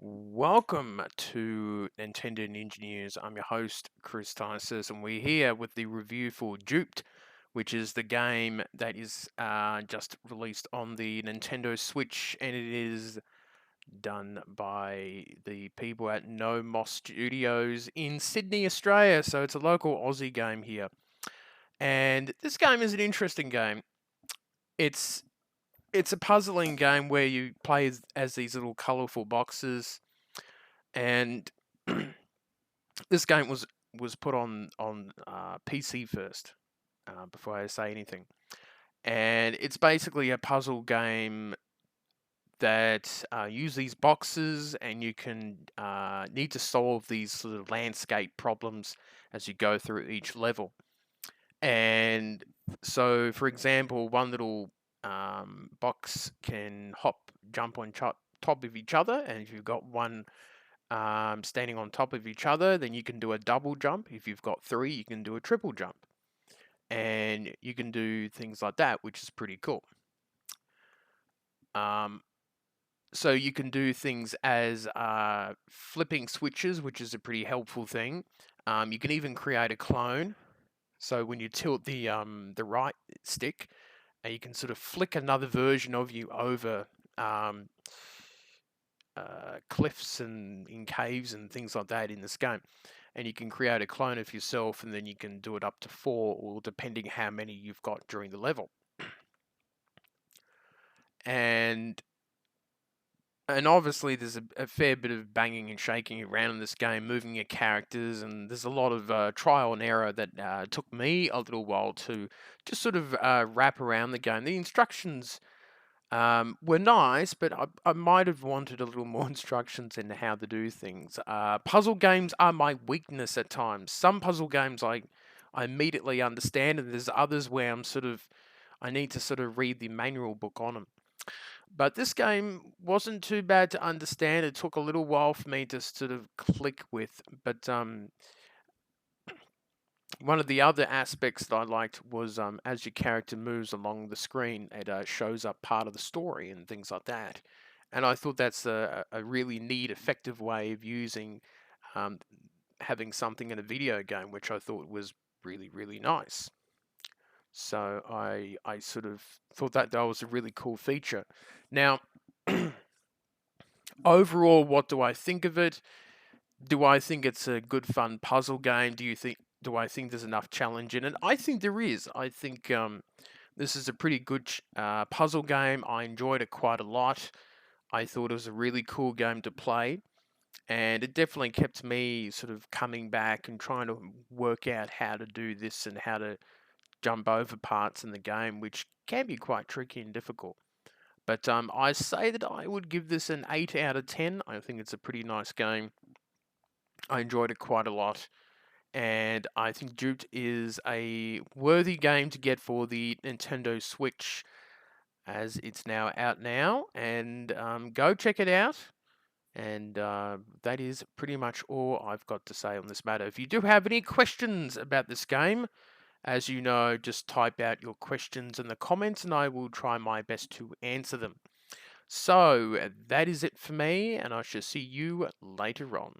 Welcome to Nintendo Ninja News. I'm your host, Chris Tysis, and we're here with the review for Duped, which is the game that is just released on the Nintendo Switch, and it is done by the people at No Moss Studios in Sydney, Australia. So it's a local Aussie game here. And this game is an interesting game. It's it's a puzzling game where you play as these little colourful boxes and this game was put on PC first before I say anything, and it's basically a puzzle game that use these boxes, and you can need to solve these sort of landscape problems as you go through each level. And so, for example, one little box can jump on top of each other, and if you've got one standing on top of each other, then you can do a double jump. If you've got three, you can do a triple jump. And you can do things like that, which is pretty cool. Um, so you can do things as flipping switches, which is a pretty helpful thing. You can even create a clone. So when you tilt the right stick, you can sort of flick another version of you over um, cliffs and in caves and things like that in this game. And you can create a clone of yourself, and then you can do it up to 4, or depending how many you've got during the level. And obviously there's a fair bit of banging and shaking around in this game, moving your characters, and there's a lot of trial and error that took me a little while to just sort of wrap around the game. The instructions were nice, but I might have wanted a little more instructions in how to do things. Puzzle games are my weakness at times. Some puzzle games I immediately understand, and there's others where I need to sort of read the manual book on them. But this game wasn't too bad to understand. It took a little while for me to sort of click with, but one of the other aspects that I liked was as your character moves along the screen, it shows up part of the story and things like that. And I thought that's a really neat, effective way of using um, having something in a video game, which I thought was really, really nice. So I sort of thought that was a really cool feature. Now, overall, what do I think of it? Do I think it's a good, fun puzzle game? Do I think there's enough challenge in it? I think there is. I think this is a pretty good puzzle game. I enjoyed it quite a lot. I thought it was a really cool game to play, and it definitely kept me sort of coming back and trying to work out how to do this and how to jump over parts in the game, which can be quite tricky and difficult. But I say that I would give this an 8 out of 10. I think it's a pretty nice game. I enjoyed it quite a lot, and I think Duped is a worthy game to get for the Nintendo Switch, as it's now out now. And go check it out. And that is pretty much all I've got to say on this matter. If you do have any questions about this game, as you know, just type out your questions in the comments and I will try my best to answer them. So that is it for me, and I shall see you later on.